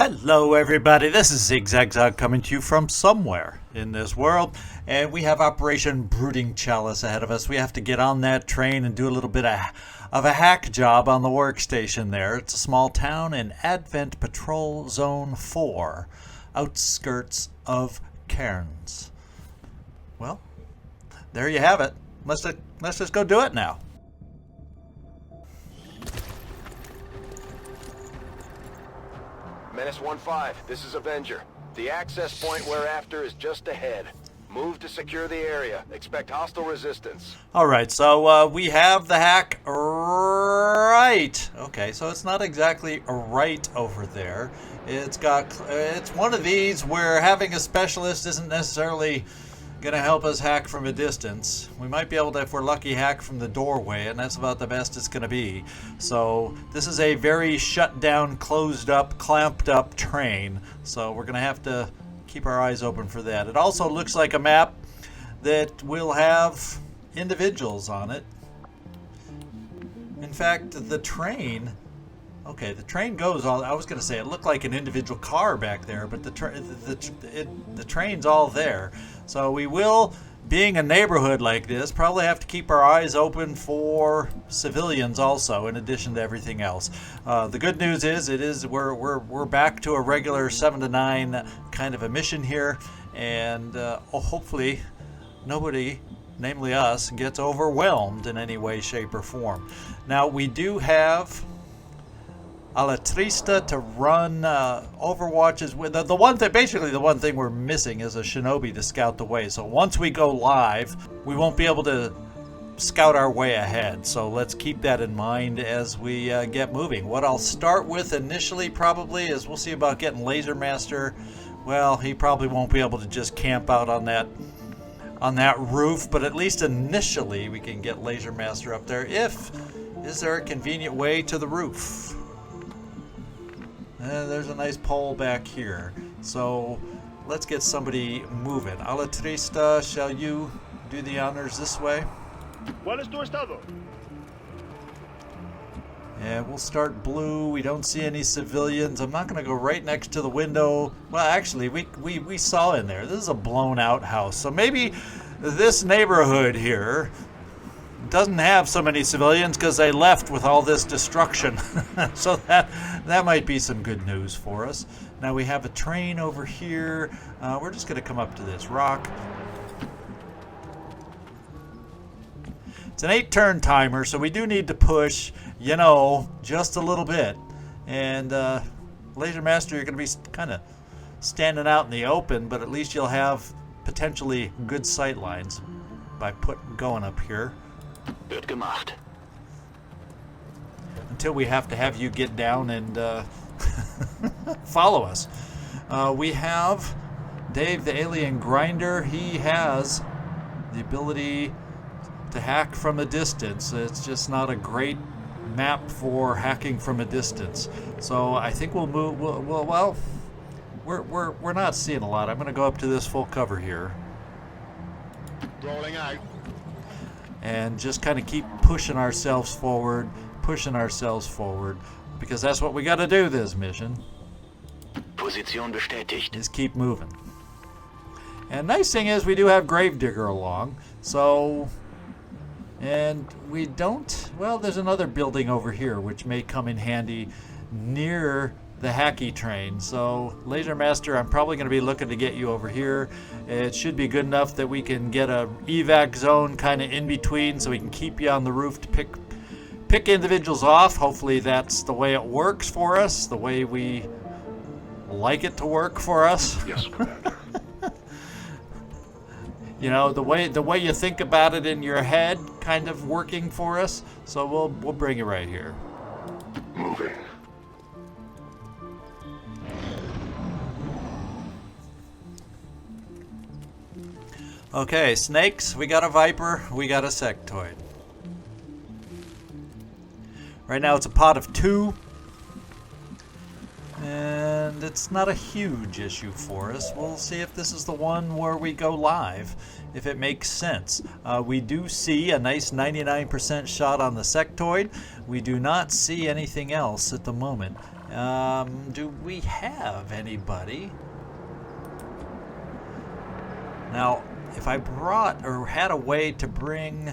Hello everybody, this is ZigZagZog coming to you from somewhere in this world, and we have Operation Brooding Chalice ahead of us. We have to get on that train and do a little bit of a hack job on the workstation there. It's a small town in Advent Patrol Zone 4, outskirts of Cairns. Well, there you have it. Let's just go do it now. Menace 1-5, this is Avenger. The access point we're after is just ahead. Move to secure the area. Expect hostile resistance. Alright, so we have the hack right. Okay, so it's not exactly right over there. It's one of these where having a specialist isn't necessarily going to help us hack from a distance. We might be able to, if we're lucky, hack from the doorway, and that's about the best it's going to be. So this is a very shut down, closed up, clamped up train, so we're going to have to keep our eyes open for that. It also looks like a map that will have individuals on it. In fact, the train goes all. I was going to say it looked like an individual car back there, but the train's all there. So we will, being a neighborhood like this, probably have to keep our eyes open for civilians also, in addition to everything else. The good news is we're back to a regular 7 to 9 kind of a mission here, and hopefully nobody, namely us, gets overwhelmed in any way, shape, or form. Now we do have Alatrista to run overwatches with. The one thing we're missing is a shinobi to scout the way. So once we go live, we won't be able to scout our way ahead. So let's keep that in mind as we get moving. What I'll start with initially probably is we'll see about getting Laser Master. Well, he probably won't be able to just camp out on that roof, but at least initially we can get Laser Master up there. Is there a convenient way to the roof? There's a nice pole back here. So let's get somebody moving. Alatrista, shall you do the honors this way? ¿Cuál es tu estado? Yeah, we'll start blue. We don't see any civilians. I'm not going to go right next to the window. Well, actually, we saw in there. This is a blown out house. So maybe this neighborhood here doesn't have so many civilians because they left with all this destruction. So that might be some good news for us. Now we have a train over here. We're just going to come up to this rock. It's an 8-turn timer, so we do need to push, just a little bit. And Laser Master, you're going to be kind of standing out in the open, but at least you'll have potentially good sight lines by going up here. Good gemacht. Until we have to have you get down and follow us. We have Dave the Alien Grinder. He has the ability to hack from a distance. It's just not a great map for hacking from a distance. So I think we'll move. Well, we're not seeing a lot. I'm going to go up to this full cover here. Rolling out. And just kind of keep pushing ourselves forward, because that's what we got to do this mission. Position bestätigt. Is keep moving. And nice thing is we do have Gravedigger along, so, and we don't, well, there's another building over here which may come in handy near the hacky train. So Laser Master, I'm probably going to be looking to get you over here. It should be good enough that we can get a evac zone kind of in between, so we can keep you on the roof to pick individuals off. Hopefully that's the way it works for us, the way we like it to work for us. Yes, Commander. The way you think about it in your head, kind of working for us. So we'll bring you right here. Moving. Okay, snakes, we got a viper, we got a sectoid. Right now it's a pot of 2. And it's not a huge issue for us. We'll see if this is the one where we go live, if it makes sense. We do see a nice 99% shot on the sectoid. We do not see anything else at the moment. Do we have anybody? Now, if I brought or had a way to bring...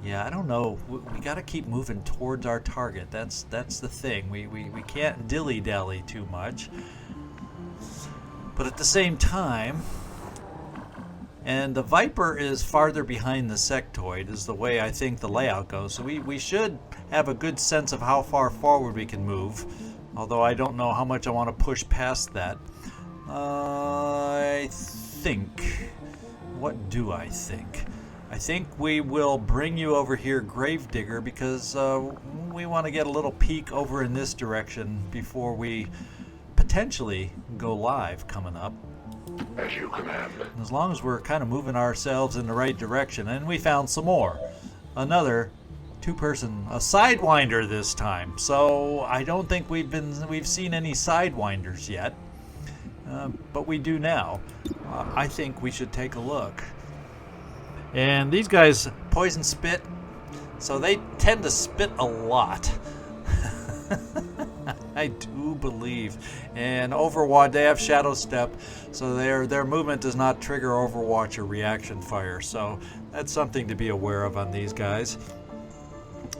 Yeah, I don't know. We got to keep moving towards our target. That's the thing. We can't dilly-dally too much. But at the same time... And the Viper is farther behind the sectoid, is the way I think the layout goes. So we should have a good sense of how far forward we can move. Although I don't know how much I want to push past that. I think... What do I think? I think we will bring you over here, Gravedigger, because we want to get a little peek over in this direction before we potentially go live coming up. As you command. As long as we're kind of moving ourselves in the right direction. And we found some more. Another two-person, a Sidewinder this time. So I don't think we've seen any Sidewinders yet. But we do now. I think we should take a look. And these guys poison spit. So they tend to spit a lot. I do believe. And Overwatch, they have Shadow Step, so their movement does not trigger Overwatch or reaction fire. So that's something to be aware of on these guys.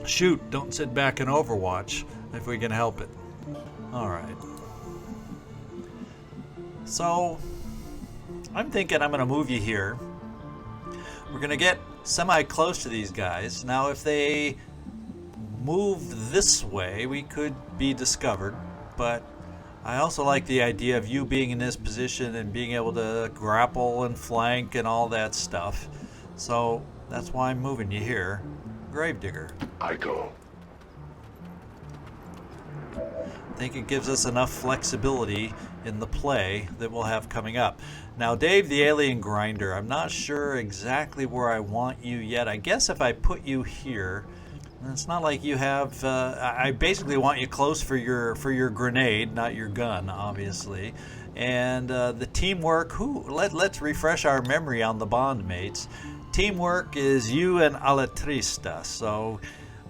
Shoot, don't sit back in Overwatch if we can help it. Alright. So, I'm thinking I'm going to move you here. We're going to get semi-close to these guys. Now, if they move this way, we could be discovered, but I also like the idea of you being in this position and being able to grapple and flank and all that stuff. So that's why I'm moving you here. Gravedigger. I go. I think it gives us enough flexibility in the play that we'll have coming up. Now, Dave the Alien Grinder, I'm not sure exactly where I want you yet. I guess if I put you here, it's not like you have... I basically want you close for your grenade, not your gun, obviously. And the teamwork... Let's refresh our memory on the bond mates. Teamwork is you and Alatrista. So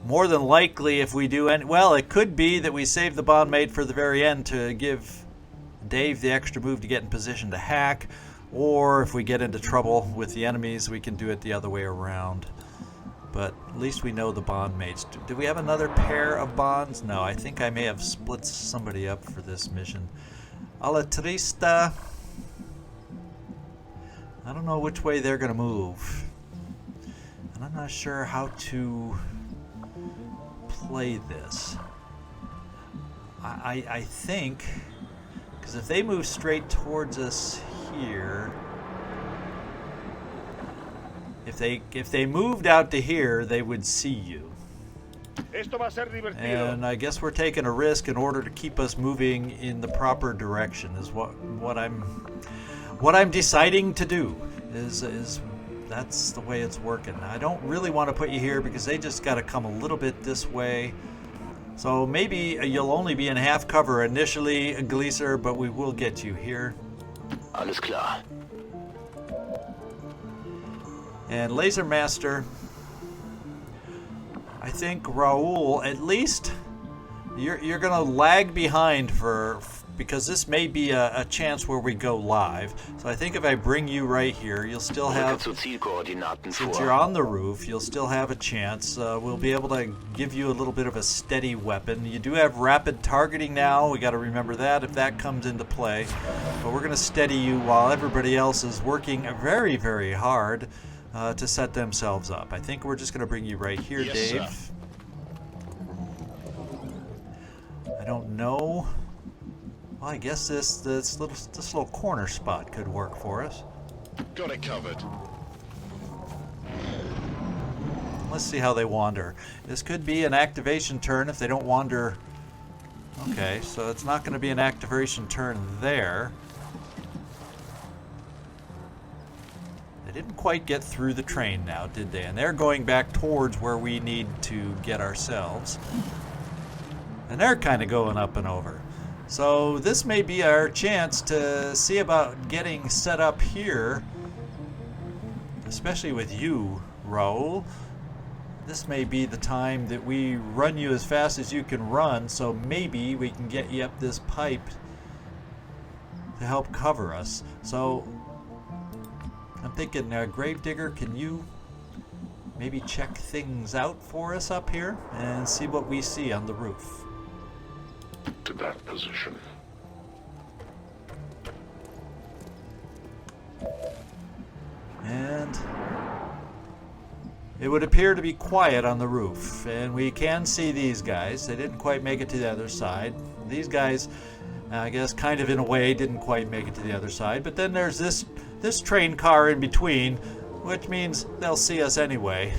more than likely, if we do... Well, it could be that we save the bond mate for the very end to give Dave the extra move to get in position to hack. Or if we get into trouble with the enemies, we can do it the other way around. But at least we know the bond mates. Do we have another pair of bonds? No, I think I may have split somebody up for this mission. Alatrista. I don't know which way they're going to move. And I'm not sure how to play this. I think... Because if they move straight towards us here... If they moved out to here, they would see you. And I guess we're taking a risk in order to keep us moving in the proper direction. Is what I'm deciding to do. Is that's the way it's working. I don't really want to put you here because they just got to come a little bit this way. So maybe you'll only be in half cover initially, Gleaser, but we will get you here. Alles klar. And Laser Master, I think Raul, at least you're gonna lag behind because this may be a chance where we go live. So I think if I bring you right here, you'll still have, since you're on the roof, you'll still have a chance. We'll be able to give you a little bit of a steady weapon. You do have rapid targeting now. We got to remember that if that comes into play. But we're gonna steady you while everybody else is working very, very hard to set themselves up. I think we're just going to bring you right here, yes, Dave. Sir. I don't know. Well, I guess this little corner spot could work for us. Got it covered. Let's see how they wander. This could be an activation turn if they don't wander. Okay, so it's not going to be an activation turn there. Didn't quite get through the train now, did they? And they're going back towards where we need to get ourselves. And they're kind of going up and over. So this may be our chance to see about getting set up here. Especially with you, Raul. this may be the time that we run you as fast as you can run, so maybe we can get you up this pipe to help cover us. So I'm thinking, Gravedigger, can you maybe check things out for us up here and see what we see on the roof? To that position. And it would appear to be quiet on the roof, and we can see these guys. They didn't quite make it to the other side. These guys, I guess, kind of in a way, didn't quite make it to the other side. But then there's this train car in between, which means they'll see us anyway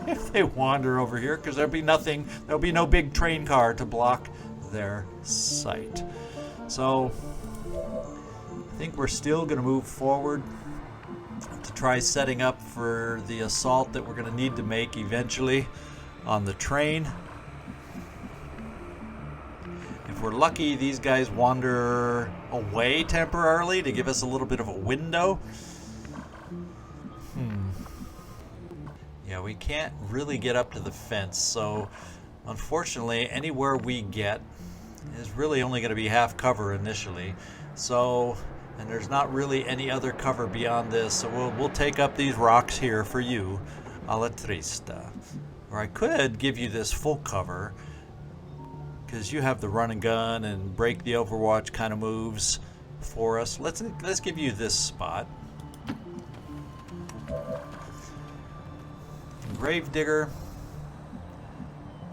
if they wander over here, because there'll be no big train car to block their sight. So I think we're still going to move forward to try setting up for the assault that we're going to need to make eventually on the train. If we're lucky, these guys wander away temporarily to give us a little bit of a window. Yeah, we can't really get up to the fence, so unfortunately anywhere we get is really only going to be half cover initially. So, and there's not really any other cover beyond this, so we'll take up these rocks here for you, a la trista. Or I could give you this full cover, because you have the run and gun and break the Overwatch kind of moves for us. Let's give you this spot. Gravedigger,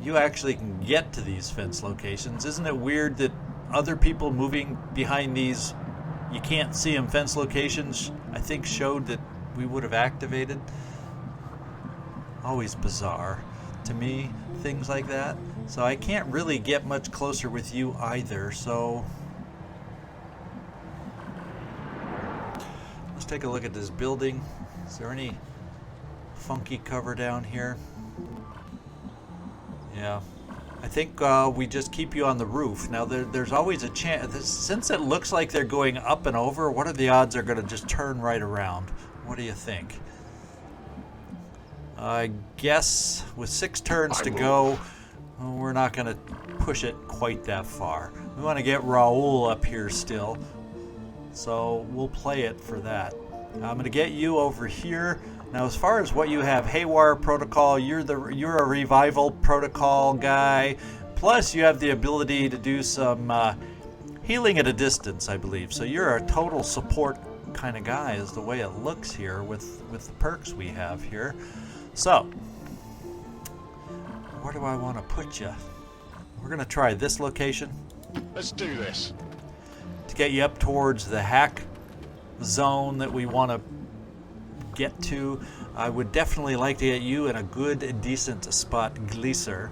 you actually can get to these fence locations. Isn't it weird that other people moving behind these, you can't see them fence locations, I think showed that we would have activated? Always bizarre to me, things like that. So I can't really get much closer with you either, so let's take a look at this building. Is there any funky cover down here? Yeah, I think we just keep you on the roof. Now there's always a chance, since it looks like they're going up and over, what are the odds they're going to just turn right around? What do you think? I guess with 6 turns to go, we're not going to push it quite that far. We want to get Raul up here still, so we'll play it for that. I'm going to get you over here. Now, as far as what you have, Haywire Protocol, you're a Revival Protocol guy. Plus, you have the ability to do some healing at a distance, I believe. So you're a total support kind of guy, is the way it looks here with the perks we have here. So, where do I want to put you? We're going to try this location. Let's do this. To get you up towards the hack zone that we want to get to. I would definitely like to get you in a good, decent spot, Gleaser.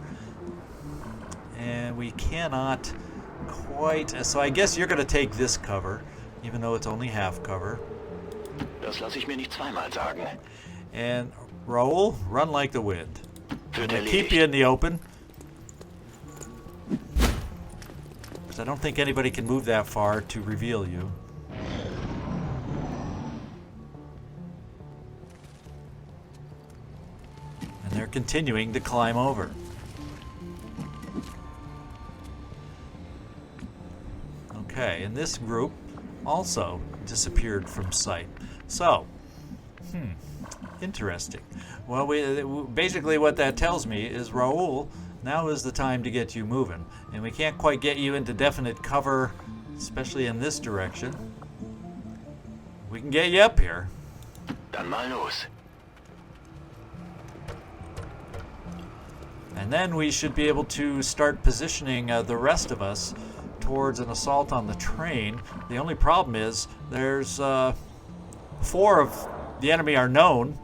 And we cannot quite... So I guess you're going to take this cover, even though it's only half cover. Das lasse ich mir nicht zweimal sagen. And Raul, run like the wind. I'm going to keep you in the open, because I don't think anybody can move that far to reveal you. And they're continuing to climb over. Okay, and this group also disappeared from sight. So, interesting. Well, basically what that tells me is, Raul, now is the time to get you moving. And we can't quite get you into definite cover, especially in this direction. We can get you up here. Dann mal los. And then we should be able to start positioning the rest of us towards an assault on the train. The only problem is there's 4 of the enemy are known.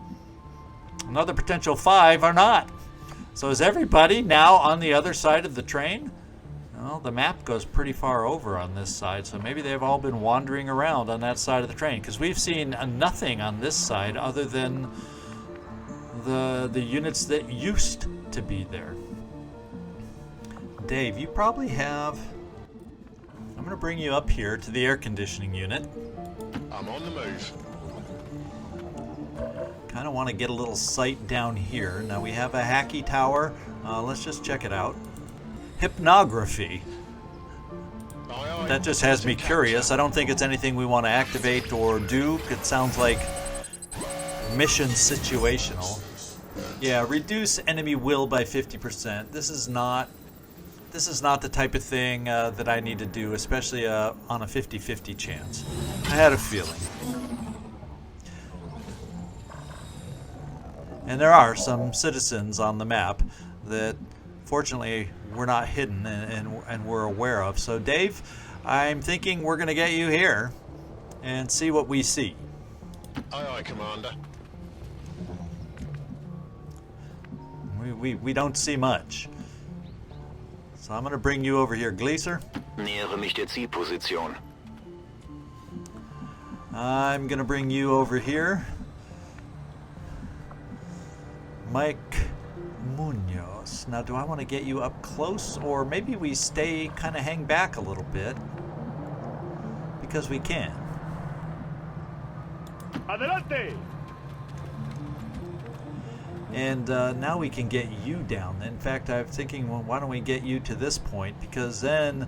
Another potential 5 are not. So is everybody now on the other side of the train? Well, the map goes pretty far over on this side, so maybe they've all been wandering around on that side of the train, because we've seen nothing on this side other than the units that used to be there. Dave, you probably have... I'm going to bring you up here to the air conditioning unit. I'm on the move. kind of want to get a little sight down here. Now we have a hacky tower. Let's just check it out. Hypnography. That just has me curious. I don't think it's anything we want to activate or do. It sounds like mission situational. Yeah, reduce enemy will by 50%. This is not the type of thing that I need to do, especially on a 50-50 chance. I had a feeling. And there are some citizens on the map that, fortunately, we're not hidden and we're aware of. So, Dave, I'm thinking we're going to get you here and see what we see. Aye, aye, Commander. We don't see much. So I'm going to bring you over here, Gleaser. Nähere mich der Zielposition. I'm going to bring you over here. Mike Munoz. Now, do I want to get you up close, or maybe we stay, kind of hang back a little bit? Because we can. Adelante! And now we can get you down. In fact, I'm thinking, well, why don't we get you to this point? Because then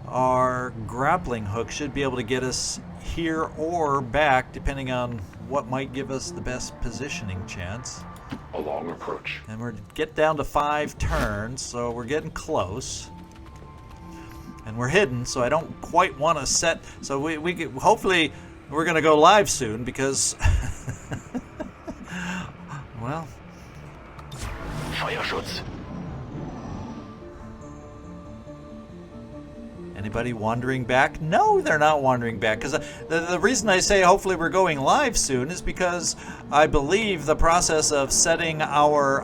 our grappling hook should be able to get us here or back, depending on what might give us the best positioning chance. A long approach. And we're get down to 5 turns, so we're getting close. And we're hidden, so I don't quite want to set. So we could, hopefully we're going to go live soon because, well. Feuerschutz. Anybody wandering back? No, they're not wandering back. Because the reason I say hopefully we're going live soon is because I believe the process of setting our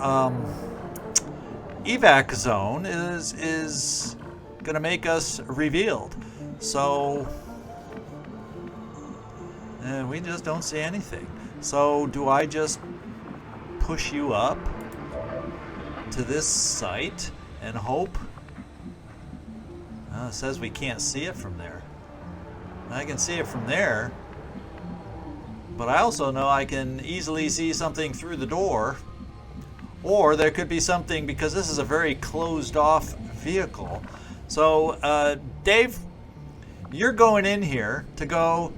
evac zone is going to make us revealed. So, and we just don't see anything. So do I just push you up to this site and hope? It says we can't see it from there. I can see it from there, but I also know I can easily see something through the door, or there could be something, because this is a very closed off vehicle. So Dave, you're going in here to go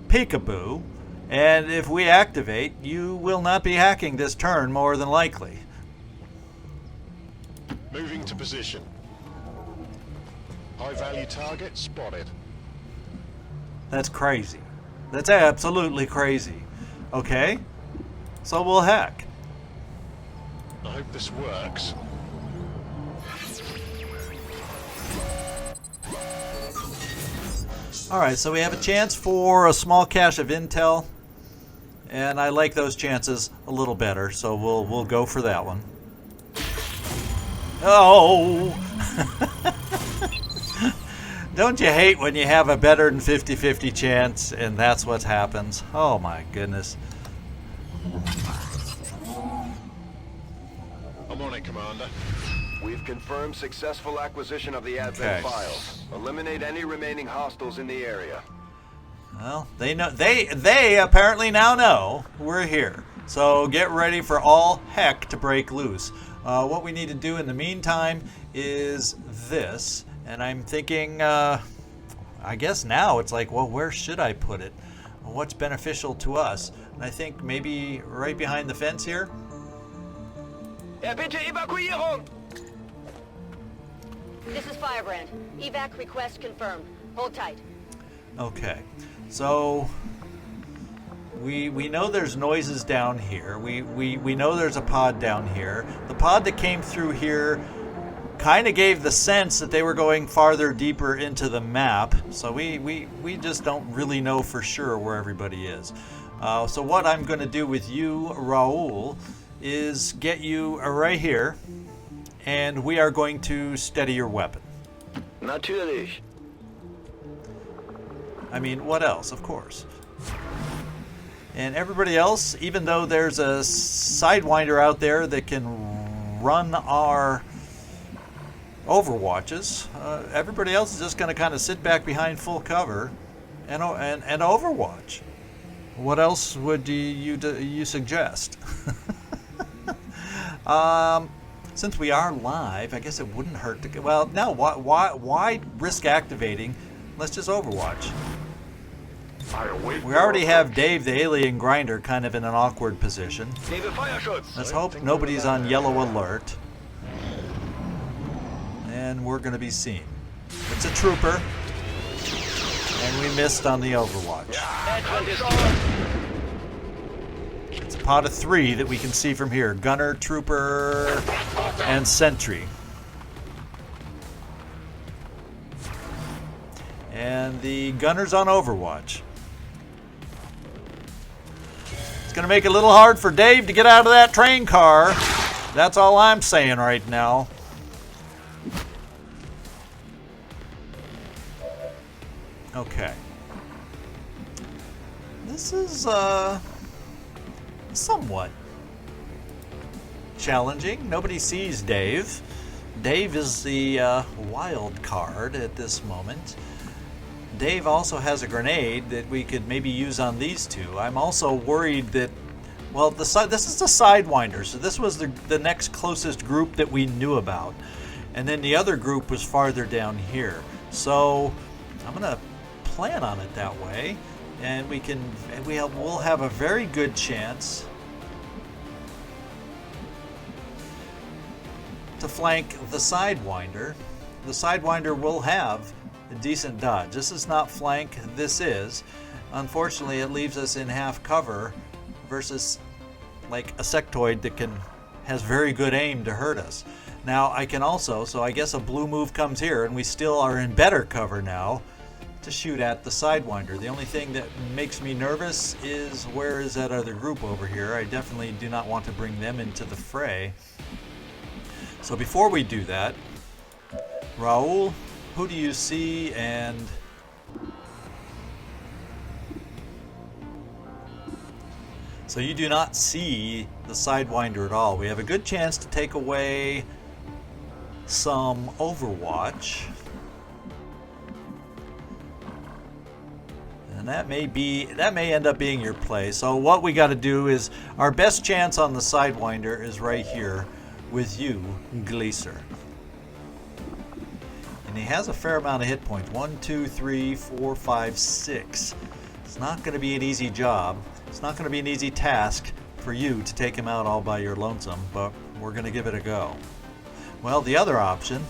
peekaboo, and if we activate, you will not be hacking this turn more than likely. Moving to position. High value target spotted. That's crazy. That's absolutely crazy. Okay, so we'll hack. I hope this works. Alright, so we have a chance for a small cache of intel, and I like those chances a little better, so we'll go for that one. Oh! Don't you hate when you have a better than 50-50 chance and that's what happens? Oh my goodness. I'm on it, Commander. We've confirmed successful acquisition of the advent files. Eliminate any remaining hostiles in the area. Well, they know they apparently now know we're here. So get ready for all heck to break loose. What we need to do in the meantime is this. And I'm thinking, I guess now it's like, well, where should I put it? Well, what's beneficial to us? And I think maybe right behind the fence here. Bitte Evakuierung! This is Firebrand. Evac request confirmed. Hold tight. Okay, so we know there's noises down here. We know there's a pod down here. The pod that came through here kind of gave the sense that they were going farther deeper into the map, so we just don't really know for sure where everybody is. So what I'm going to do with you, Raul, is get you right here, and we are going to steady your weapon. Natürlich. I mean, what else? Of course. And everybody else, even though there's a Sidewinder out there that can run our Overwatches, everybody else is just going to kind of sit back behind full cover and Overwatch. What else would you suggest? Since we are live, I guess it wouldn't hurt to. Well, no. Why risk activating? Let's just Overwatch. We already have Dave the alien grinder kind of in an awkward position. Let's hope nobody's on yellow alert. And we're going to be seen. It's a trooper. And we missed on the Overwatch. It's a pot of 3 that we can see from here. Gunner, trooper, and sentry. And the gunner's on Overwatch. It's going to make it a little hard for Dave to get out of that train car. That's all I'm saying right now. Okay. This is somewhat challenging. Nobody sees Dave. Dave is the wild card at this moment. Dave also has a grenade that we could maybe use on these two. I'm also worried that, well, this is the Sidewinder, so this was the next closest group that we knew about. And then the other group was farther down here. So I'm going to plan on it that way. And we'll have a very good chance to flank the Sidewinder. The Sidewinder will have a decent dodge. This is not flank, this is. Unfortunately, it leaves us in half cover versus like a sectoid that has very good aim to hurt us. Now I can also, so I guess a blue move comes here and we still are in better cover now to shoot at the Sidewinder. The only thing that makes me nervous is where is that other group over here? I definitely do not want to bring them into the fray. So before we do that, Raul, who do you see? And so you do not see the Sidewinder at all. We have a good chance to take away some Overwatch. And that may end up being your play. So what we got to do is, our best chance on the Sidewinder is right here with you, Gleaser. And he has a fair amount of hit points. 1, 2, 3, 4, 5, 6. It's not going to be an easy job. It's not going to be an easy task for you to take him out all by your lonesome, but we're going to give it a go. Well, the other option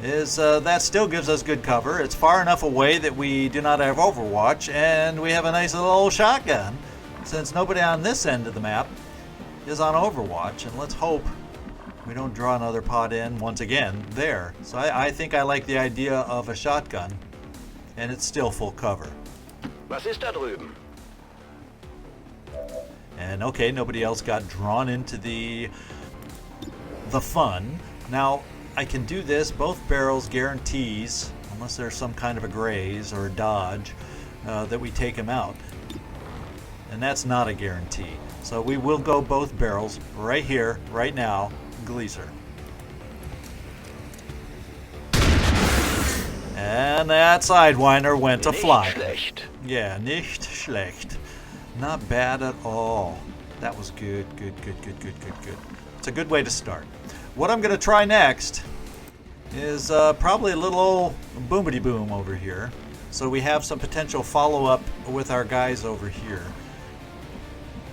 is that still gives us good cover. It's far enough away that we do not have Overwatch, and we have a nice little old shotgun, since nobody on this end of the map is on Overwatch. And let's hope we don't draw another pod in once again there. So I think I like the idea of a shotgun, and it's still full cover. Was ist da drüben? And okay, nobody else got drawn into the fun. Now I can do this. Both barrels guarantees, unless there's some kind of a graze or a dodge, that we take him out. And that's not a guarantee. So we will go both barrels right here, right now, Gleaser. And that Sidewinder went to fly. Yeah, nicht schlecht. Not bad at all. That was good. It's a good way to start. What I'm going to try next is probably a little old boomity boom over here. So we have some potential follow-up with our guys over here.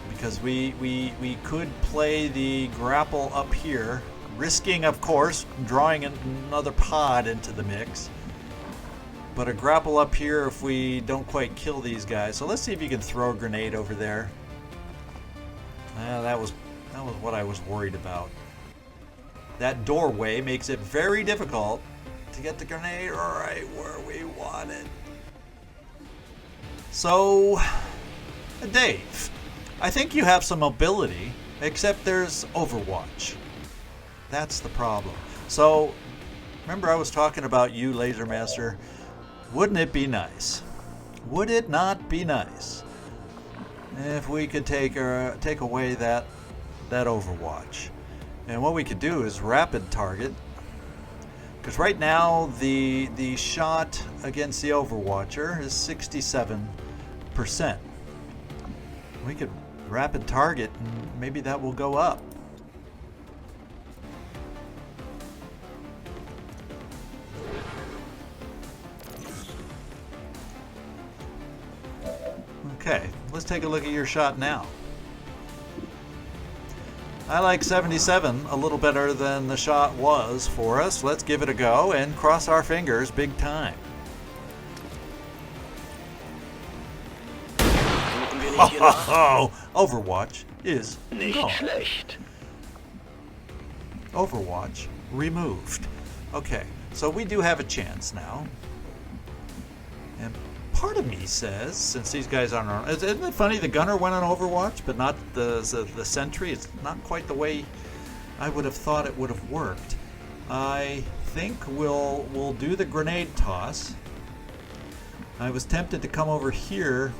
Because we could play the grapple up here, risking, of course, drawing another pod into the mix. But a grapple up here if we don't quite kill these guys. So let's see if you can throw a grenade over there. That was what I was worried about. That doorway makes it very difficult to get the grenade right where we want it. So, Dave, I think you have some mobility, except there's Overwatch. That's the problem. So, remember I was talking about you, Laser Master? Wouldn't it be nice? Would it not be nice if we could take away that Overwatch? And what we could do is rapid target, because right now the shot against the Overwatcher is 67%. We could rapid target and maybe that will go up. Okay, let's take a look at your shot now. I like 77 a little better than the shot was for us. Let's give it a go and cross our fingers big time. Oh, Overwatch is gone. Overwatch removed. Okay, so we do have a chance now. And part of me says, since these guys aren't on, isn't it funny the gunner went on Overwatch, but not the sentry? It's not quite the way I would have thought it would have worked. I think we'll do the grenade toss. I was tempted to come over here,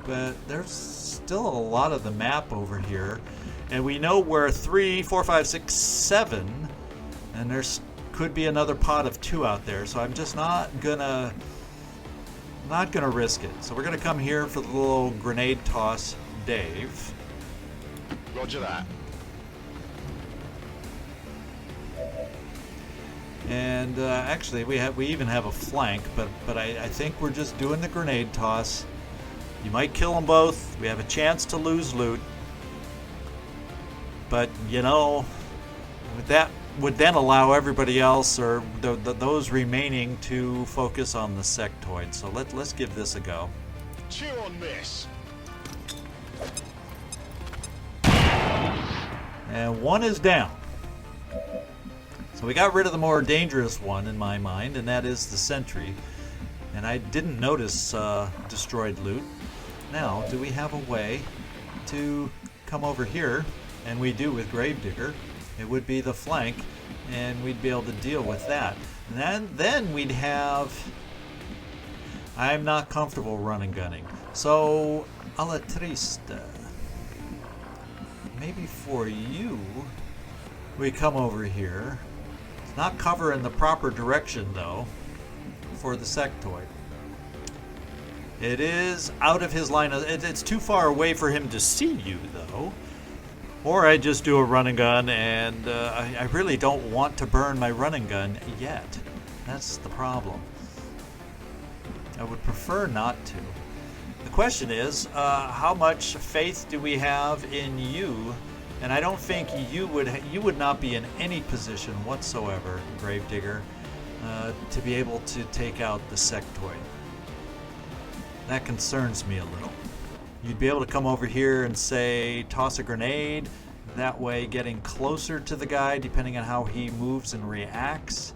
but there's still a lot of the map over here, and we know where 3, 4, 5, 6, 7, and there's could be another pot of 2 out there. So I'm just not gonna risk it. So we're gonna come here for the little grenade toss, Dave. Roger that. And actually, we even have a flank, but I think we're just doing the grenade toss. You might kill them both. We have a chance to lose loot. But, you know, that would then allow everybody else or those remaining to focus on the sectoid. So let's give this a go. Chew on this. And one is down. So we got rid of the more dangerous one in my mind, and that is the sentry. And I didn't notice destroyed loot. Now, do we have a way to come over here? And we do with Gravedigger. It would be the flank, and we'd be able to deal with that. And then we'd have... I'm not comfortable running gunning. So, a la triste. Maybe for you, we come over here. It's not cover in the proper direction, though, for the sectoid. It is out of his line of... It's too far away for him to see you, though. Or I just do a run and gun, and I really don't want to burn my run and gun yet. That's the problem. I would prefer not to. The question is, how much faith do we have in you? And I don't think you would not be in any position whatsoever, Gravedigger, to be able to take out the sectoid. That concerns me a little. You'd be able to come over here and say, toss a grenade, that way getting closer to the guy depending on how he moves and reacts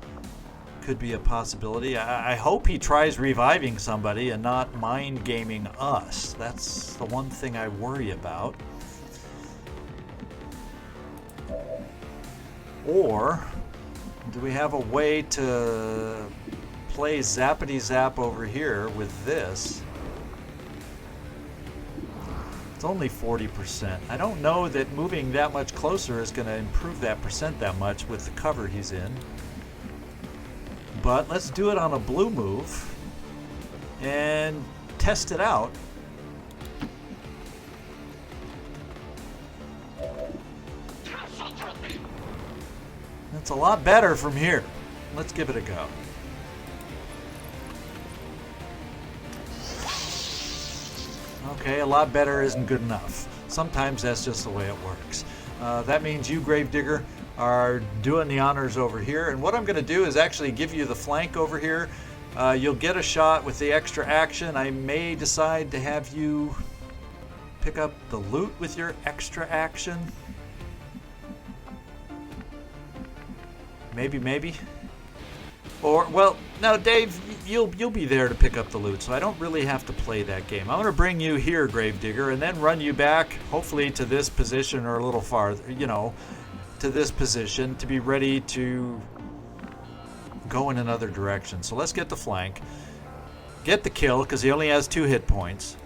could be a possibility. I hope he tries reviving somebody and not mind gaming us. That's the one thing I worry about. Or do we have a way to play zappity zap over here with this? It's only 40%. I don't know that moving that much closer is going to improve that percent that much with the cover he's in. But let's do it on a blue move and test it out. That's a lot better from here. Let's give it a go. Okay, a lot better isn't good enough. Sometimes that's just the way it works. That means you, Gravedigger, are doing the honors over here. And what I'm going to do is actually give you the flank over here. You'll get a shot with the extra action. I may decide to have you pick up the loot with your extra action. Maybe. Or, well, no, Dave, you'll be there to pick up the loot, so I don't really have to play that game. I'm going to bring you here, Gravedigger, and then run you back, hopefully to this position or a little farther, you know, to this position to be ready to go in another direction. So let's get the flank. Get the kill, because he only has 2 hit points.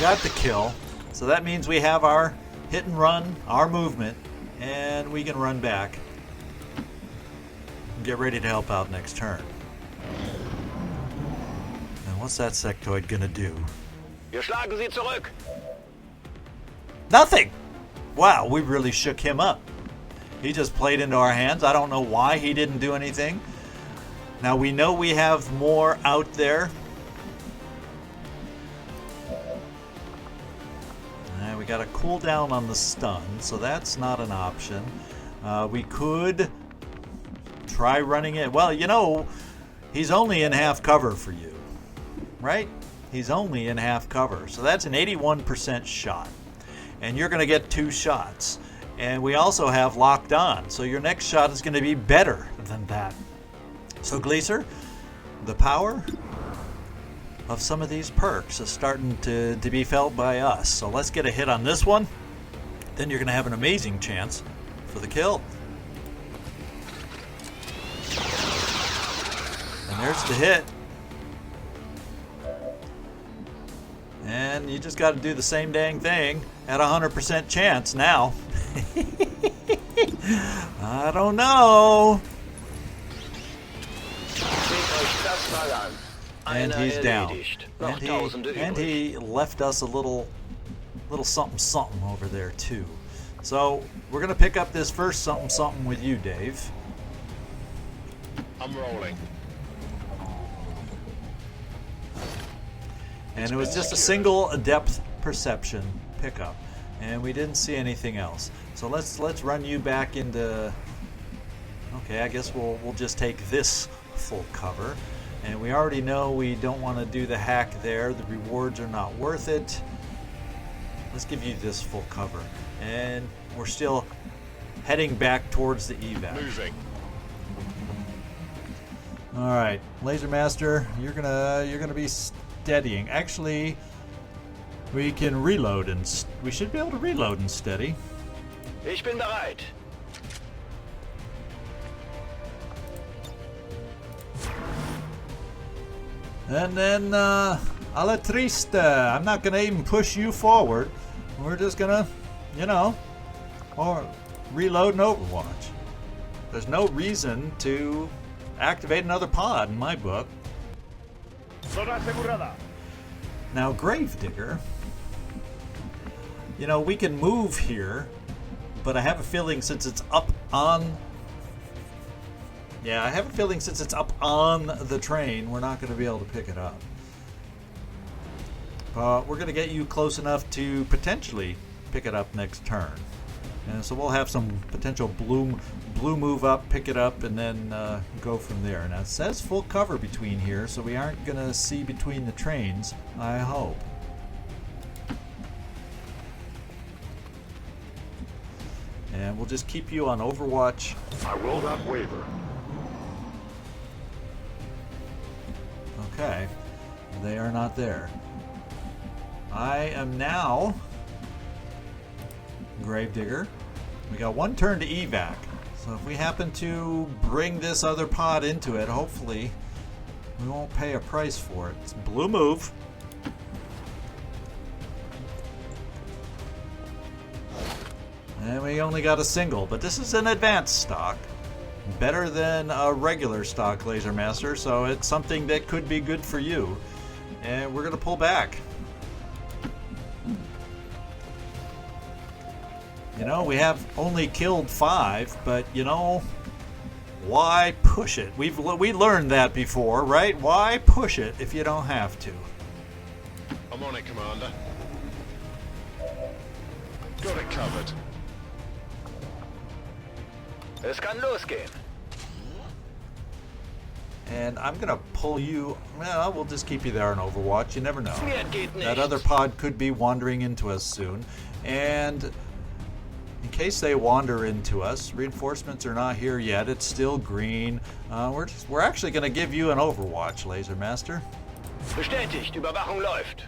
Got the kill. So that means we have our hit and run, our movement, and we can run back. get ready to help out next turn. And what's that sectoid gonna do? Wir schlagen sie zurück. Nothing! Wow, we really shook him up. He just played into our hands. I don't know why he didn't do anything. Now we know we have more out there. We got a cooldown on the stun, so that's not an option. We could try running it. Well, you know, he's only in half cover for you, right? He's only in half cover, so that's an 81% shot. And you're going to get 2 shots. And we also have locked on, so your next shot is going to be better than that. So Gleaser, the power of some of these perks is starting to be felt by us. So let's get a hit on this one. Then you're going to have an amazing chance for the kill. And there's the hit. And you just got to do the same dang thing at 100% chance now. I don't know. And he's down. And he left us a little something over there too. So we're gonna pick up this first something with you, Dave. I'm rolling. And it was just a single depth perception pickup, and we didn't see anything else. So let's run you back into. Okay, I guess we'll just take this full cover. And we already know we don't want to do the hack there. The rewards are not worth it. Let's give you this full cover. And we're still heading back towards the evac. Moving. All right, Laser Master, you're gonna be steadying. Actually, we can reload and we should be able to reload and steady. Ich bin bereit. And then, a la triste, I'm not going to even push you forward. We're just going to, you know, or reload an Overwatch. There's no reason to activate another pod in my book. Now, Gravedigger, you know, we can move here, but I have a feeling since it's up on... Yeah, I have a feeling since it's up on the train, we're not going to be able to pick it up. We're going to get you close enough to potentially pick it up next turn. And so we'll have some potential blue move up, pick it up, and then go from there. Now it says full cover between here, so we aren't going to see between the trains, I hope. And we'll just keep you on Overwatch. I will not waver. Okay, they are not there. I am now Gravedigger. We got 1 turn to evac. So if we happen to bring this other pod into it, hopefully we won't pay a price for it. It's blue move. And we only got a single, but this is an advanced stock. Better than a regular stock Laser Master, so it's something that could be good for you. And we're going to pull back. You know, we have only killed 5, but you know, why push it? We learned that before, right? Why push it if you don't have to? I'm on it, Commander. Got it covered. Es kann losgehen. And I'm going to pull you... Well, we'll just keep you there on Overwatch. You never know. Mir geht That nichts. other pod could be wandering into us soon. And in case they wander into us, reinforcements are not here yet. It's still green. We're actually going to give you an Overwatch, Laser Master. Bestätigt, Überwachung läuft.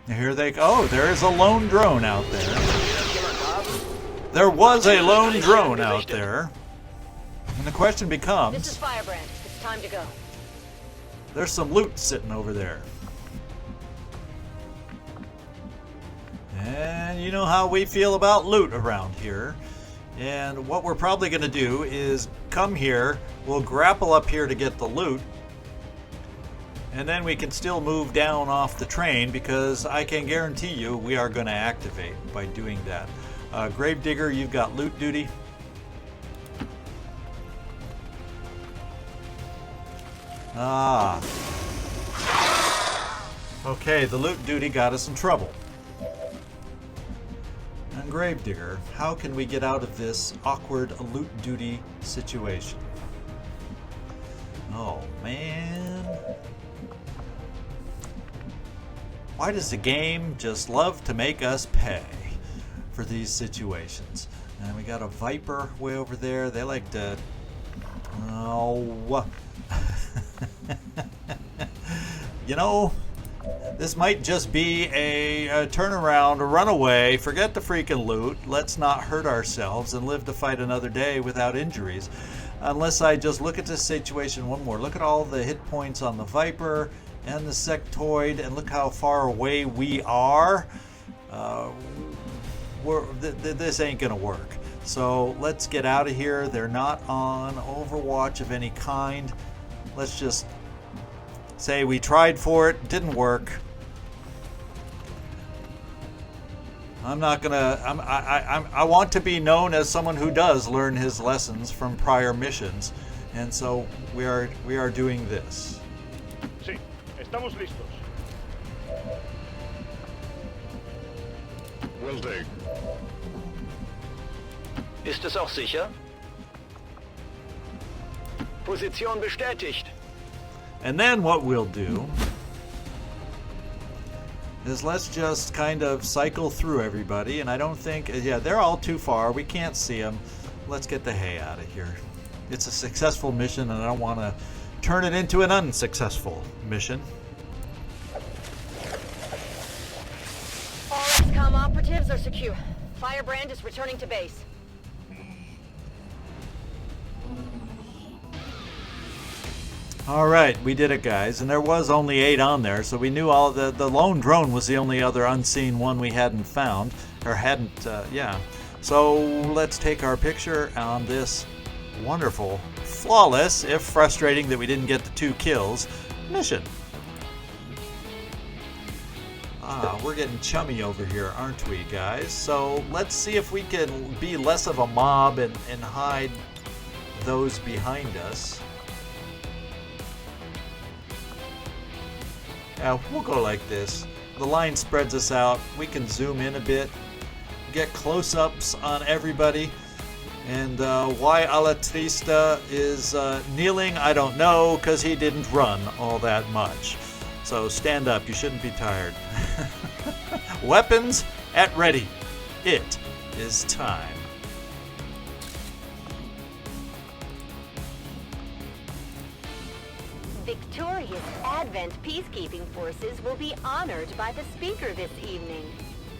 Here they go. Oh, there is a lone drone out there. There was a lone drone out there. And the question This becomes, is Firebrand. It's time to go. there's some loot sitting over there. And you know how we feel about loot around here. And what we're probably going to do is come here, we'll grapple up here to get the loot, and then we can still move down off the train, because I can guarantee you we are going to activate by doing that. Gravedigger, you've got loot duty. Ah. Okay, the loot duty got us in trouble. And Gravedigger, how can we get out of this awkward loot duty situation? Oh, man. Why does the game just love to make us pay for these situations? And we got a Viper way over there. They like to... Oh... You know, this might just be a turnaround, a runaway, forget the freaking loot, let's not hurt ourselves and live to fight another day without injuries. Unless I just look at this situation one more. Look at all the hit points on the Viper and the sectoid, and look how far away we are. This ain't gonna work. So let's get out of here. They're not on Overwatch of any kind. Let's just say we tried for it, didn't work. I'm not gonna. I want to be known as someone who does learn his lessons from prior missions, and so we are doing this. Sí, estamos listos. Will do. Ist es auch sicher? Position bestätigt. And then what we'll do is let's just kind of cycle through everybody. And I don't think, yeah, they're all too far. We can't see them. Let's get the hay out of here. It's a successful mission, and I don't want to turn it into an unsuccessful mission. All XCom operatives are secure. Firebrand is returning to base. All right, we did it, guys, and there was only 8 on there, so we knew all the lone drone was the only other unseen one we hadn't found, or hadn't, yeah. So let's take our picture on this wonderful, flawless, if frustrating that we didn't get the 2 kills, mission. Ah, we're getting chummy over here, aren't we, guys? So let's see if we can be less of a mob and hide those behind us. Yeah, we'll go like this. The line spreads us out. We can zoom in a bit, get close-ups on everybody. And why Alatrista is kneeling, I don't know, because he didn't run all that much. So stand up, you shouldn't be tired. Weapons at ready. It is time. Victorious Advent peacekeeping forces will be honored by the speaker this evening.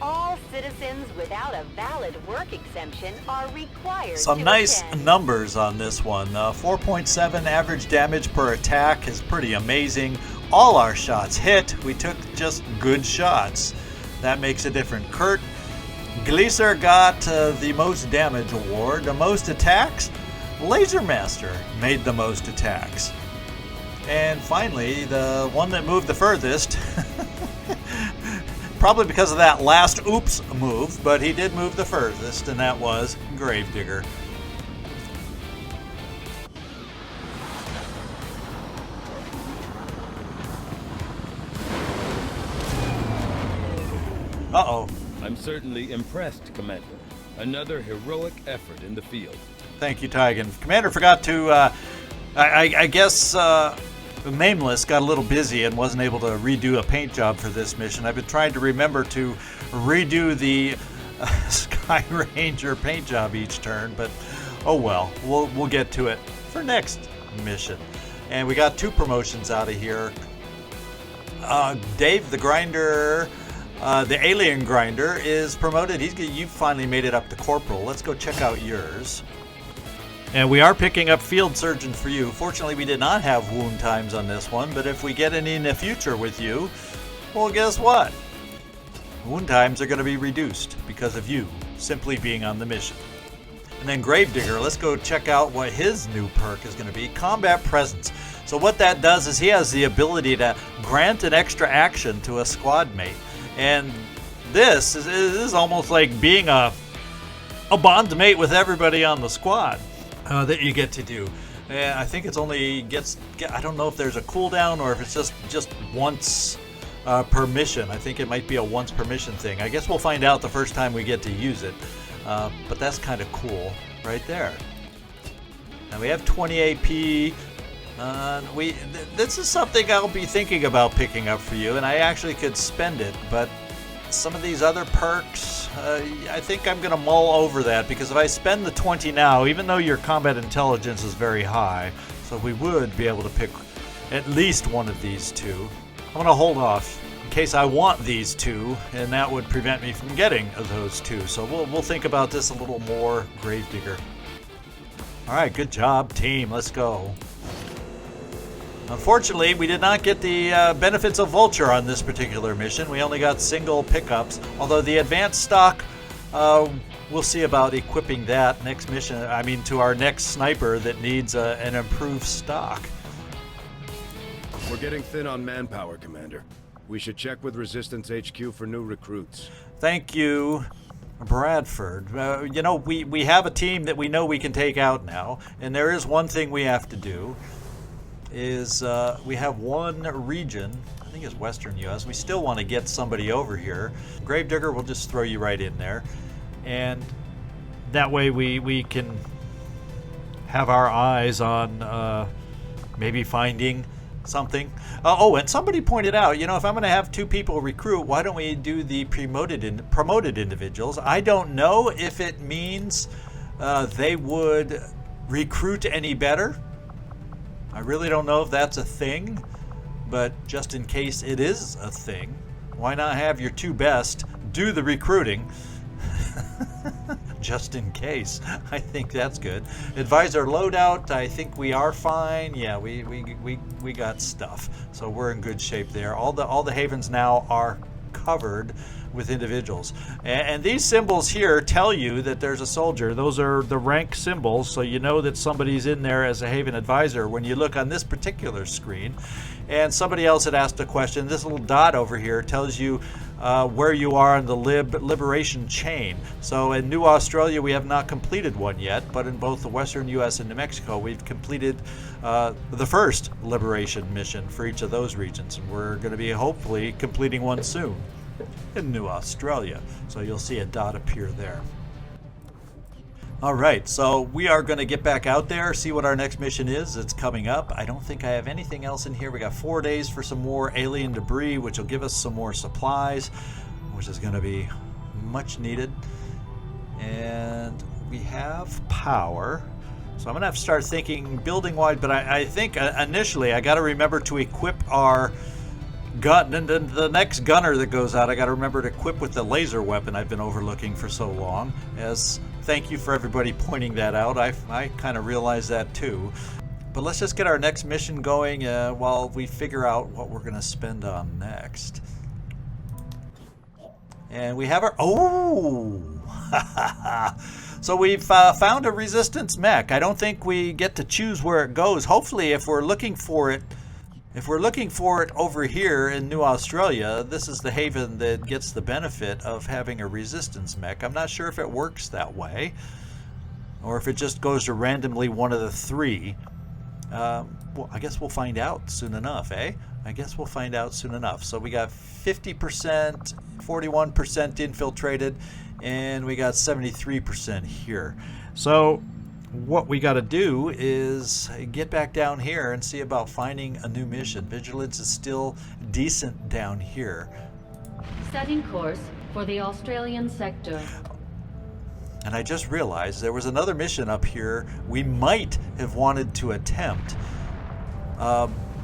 All citizens without a valid work exemption are required Some to nice attend. numbers on this one. 4.7 average damage per attack is pretty amazing. All our shots hit. We took just good shots. That makes a difference. Kurt Gleiser got the most damage award. The most attacks, Laser Master made the most attacks. And finally, the one that moved the furthest, probably because of that last oops move, but he did move the furthest, and that was Gravedigger. Uh-oh. I'm certainly impressed, Commander. Another heroic effort in the field. Thank you, Tygan. Commander forgot to, I guess, Nameless got a little busy and wasn't able to redo a paint job for this mission. I've been trying to remember to redo the Sky Ranger paint job each turn, but oh well, we'll get to it for next mission. And we got 2 promotions out of here. Dave the Grinder, the Alien Grinder, is promoted. You finally made it up to Corporal. Let's go check out yours. And we are picking up Field Surgeon for you. Fortunately, we did not have wound times on this one, but if we get any in the future with you, well, guess what? Wound times are going to be reduced because of you simply being on the mission. And then Gravedigger, let's go check out what his new perk is going to be. Combat Presence. So what that does is he has the ability to grant an extra action to a squad mate. And this is almost like being a bond mate with everybody on the squad that you get to do. And I think it's only I don't know if there's a cooldown or if it's just once per mission. I think it might be a once per mission thing. I guess we'll find out the first time we get to use it. But that's kind of cool right there. Now we have 20 AP. This is something I'll be thinking about picking up for you, and I actually could spend it, but some of these other perks, I think I'm going to mull over that, because if I spend the 20 now, even though your combat intelligence is very high, so we would be able to pick at least one of these two. I'm going to hold off in case I want these two, and that would prevent me from getting those two. So we'll think about this a little more, Gravedigger. All right, good job, team. Let's go. Unfortunately, we did not get the benefits of Vulture on this particular mission. We only got single pickups, although the advanced stock, we'll see about equipping that next mission. I mean, to our next sniper that needs an improved stock. We're getting thin on manpower, Commander. We should check with Resistance HQ for new recruits. Thank you, Bradford. You know, we have a team that we know we can take out now, and there is one thing we have to do. Is we have one region, I think it's Western U.S. We still want to get somebody over here. Gravedigger, we'll just throw you right in there. And that way we can have our eyes on maybe finding something. Oh, and somebody pointed out, you know, if I'm going to have two people recruit, why don't we do the promoted individuals? I don't know if it means they would recruit any better. I really don't know if that's a thing, but just in case it is a thing, why not have your two best do the recruiting? Just in case. I think that's good. Advisor loadout, I think we are fine. Yeah, we got stuff. So we're in good shape there. All the havens now are covered with individuals. And these symbols here tell you that there's a soldier. Those are the rank symbols, so you know that somebody's in there as a Haven advisor when you look on this particular screen. And somebody else had asked a question. This little dot over here tells you where you are in the liberation chain. So in New Australia, we have not completed one yet, but in both the Western U.S. and New Mexico, we've completed the first liberation mission for each of those regions. And we're going to be hopefully completing one soon in New Australia. So you'll see a dot appear there. All right, so we are going to get back out there, see what our next mission is. It's coming up. I don't think I have anything else in here. We got 4 days for some more alien debris, which will give us some more supplies, which is going to be much needed. And we have power. So I'm going to have to start thinking building-wide, but I think initially I got to remember to equip our gun, and then the next gunner that goes out, I got to remember to equip with the laser weapon I've been overlooking for so long. As thank you for everybody pointing that out. I kind of realized that too. But let's just get our next mission going while we figure out what we're going to spend on next. And we have our so we've found a resistance mech. I don't think we get to choose where it goes. Hopefully, if we're looking for it over here in New Australia, this is the haven that gets the benefit of having a resistance mech. I'm not sure if it works that way, or if it just goes to randomly one of the three. Well, I guess we'll find out soon enough, eh? I guess we'll find out soon enough. So we got 50%, 41% infiltrated, and we got 73% here. So what we got to do is get back down here and see about finding a new mission. Vigilance is still decent down here. Setting course for the Australian sector. And I just realized there was another mission up here we might have wanted to attempt.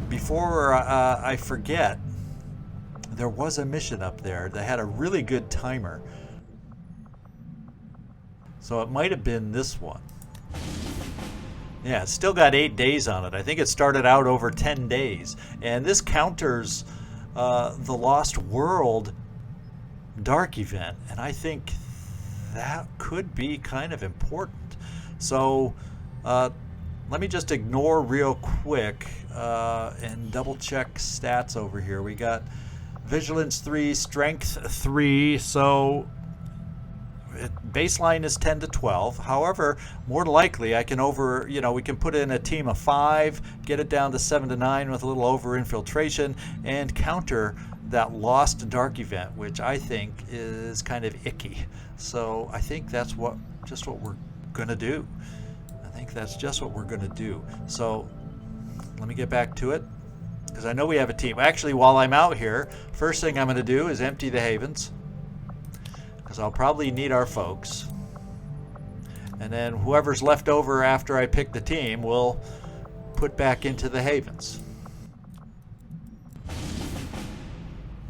Before I forget, there was a mission up there that had a really good timer. So it might have been this one. Yeah, it's still got 8 days on it. I think it started out over 10 days. And this counters the Lost World dark event, and I think that could be kind of important. So let me just ignore real quick and double check stats over here. We got Vigilance 3, Strength 3, so baseline is 10 to 12. However, more likely I can we can put in a team of 5, get it down to 7 to 9 with a little over infiltration, and counter that lost dark event, which I think is kind of icky. So I think that's just what we're gonna do. I think that's just what we're gonna do. So let me get back to it, because I know we have a team. Actually, while I'm out here, first thing I'm gonna do is empty the havens, because I'll probably need our folks. And then whoever's left over after I pick the team, we'll put back into the havens.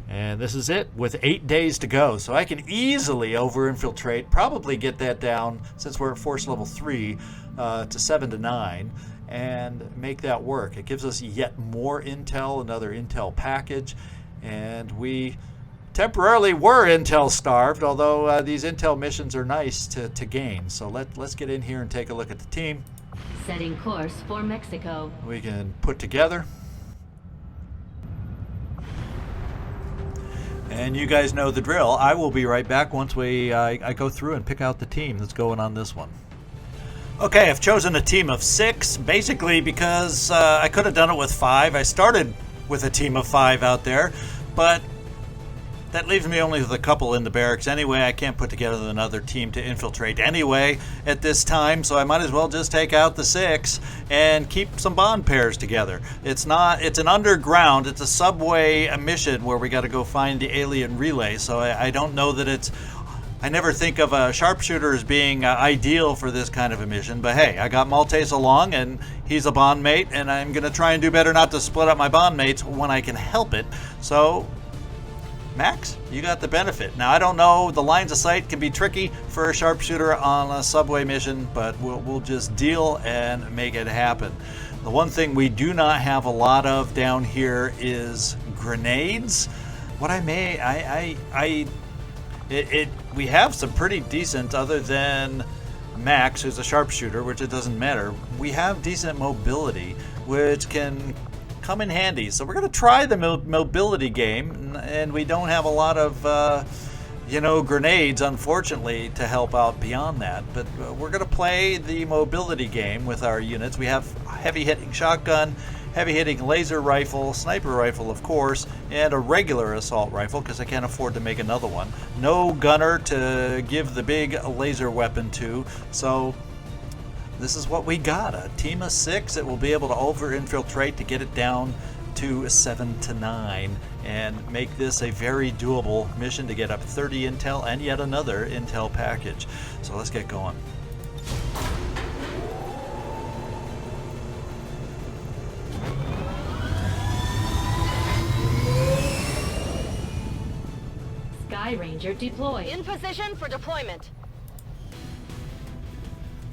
And this is it, with 8 days to go. So I can easily over-infiltrate, probably get that down, since we're at force level 3, to 7 to 9, and make that work. It gives us yet more intel, another intel package, and we temporarily were intel starved, although these intel missions are nice to gain. So let's get in here and take a look at the team. Setting course for Mexico. We can put together. And you guys know the drill. I will be right back once I go through and pick out the team that's going on this one. Okay, I've chosen a team of 6, basically because I could have done it with 5. I started with a team of 5 out there, but that leaves me only with a couple in the barracks anyway. I can't put together another team to infiltrate anyway at this time, so I might as well just take out the 6 and keep some bond pairs together. It's an underground, it's a subway mission where we got to go find the alien relay, so I don't know that I never think of a sharpshooter as being ideal for this kind of a mission, but hey, I got Maltese along and he's a bond mate, and I'm going to try and do better not to split up my bond mates when I can help it. So Max, you got the benefit. Now, I don't know, the lines of sight can be tricky for a sharpshooter on a subway mission, but we'll just deal and make it happen. The one thing we do not have a lot of down here is grenades. We have some pretty decent, other than Max, who's a sharpshooter, which it doesn't matter. We have decent mobility, which can come in handy. So we're going to try the mobility game, and we don't have a lot of grenades, unfortunately, to help out beyond that, but we're going to play the mobility game with our units. We have heavy hitting shotgun, heavy hitting laser rifle, sniper rifle of course, and a regular assault rifle because I can't afford to make another one. No gunner to give the big laser weapon to, so this is what we got, a team of 6 that will be able to over-infiltrate to get it down to 7 to 9 and make this a very doable mission to get up 30 intel and yet another intel package. So let's get going. Sky Ranger deployed. In position for deployment.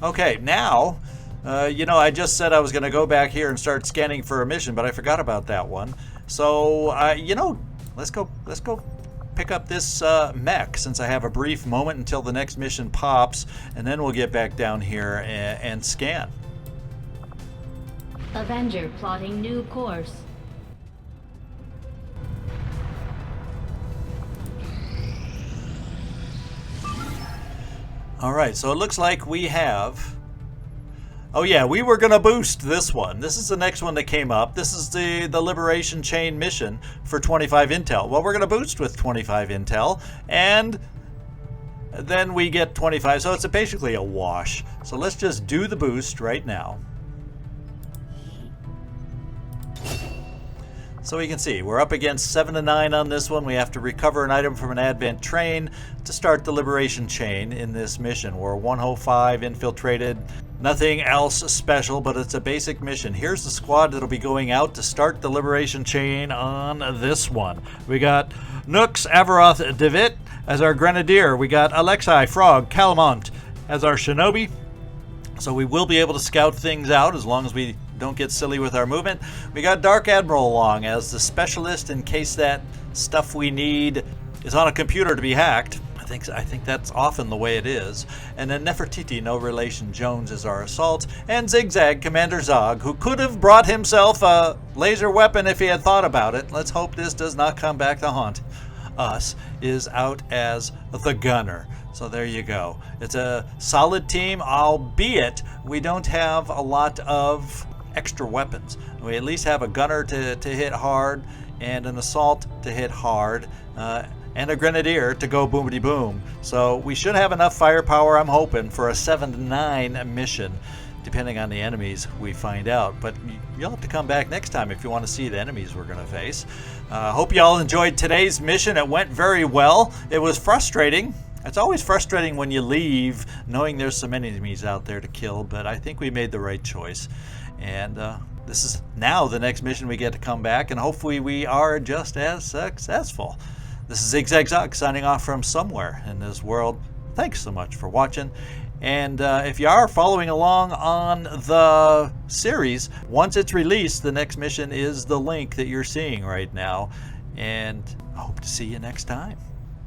Okay, now, I just said I was going to go back here and start scanning for a mission, but I forgot about that one. So, let's go pick up this mech, since I have a brief moment until the next mission pops, and then we'll get back down here and scan. Avenger plotting new course. All right, so it looks like we have... Oh yeah, we were going to boost this one. This is the next one that came up. This is the Liberation Chain mission for 25 intel. Well, we're going to boost with 25 intel, and then we get 25. So it's basically a wash. So let's just do the boost right now. So we can see we're up against 7 to 9 on this one. We have to recover an item from an advent train to start the Liberation Chain in this mission. We're 105 infiltrated, nothing else special, but it's a basic mission. Here's the squad that'll be going out to start the Liberation Chain on this one. We got Nooks Avaroth Devitt as our Grenadier. We got Alexei Frog Calamont as our Shinobi. So we will be able to scout things out as long as we don't get silly with our movement. We got Dark Admiral along as the specialist in case that stuff we need is on a computer to be hacked. I think that's often the way it is. And then Nefertiti, no relation Jones, is our assault. And Zigzag, Commander Zog, who could have brought himself a laser weapon if he had thought about it. Let's hope this does not come back to haunt us, is out as the gunner. So there you go. It's a solid team, albeit we don't have a lot of extra weapons. We at least have a gunner to hit hard, and an assault to hit hard, and a grenadier to go boomity boom. So we should have enough firepower, I'm hoping, for a 7-9 mission, depending on the enemies we find out. But you'll have to come back next time if you want to see the enemies we're going to face. Hope you all enjoyed today's mission. It went very well. It was frustrating. It's always frustrating when you leave knowing there's so many enemies out there to kill, but I think we made the right choice. And this is now the next mission we get to come back, and hopefully we are just as successful. This is ZigZagZog signing off from somewhere in this world. Thanks so much for watching. And if you are following along on the series, once it's released, the next mission is the link that you're seeing right now. And I hope to see you next time.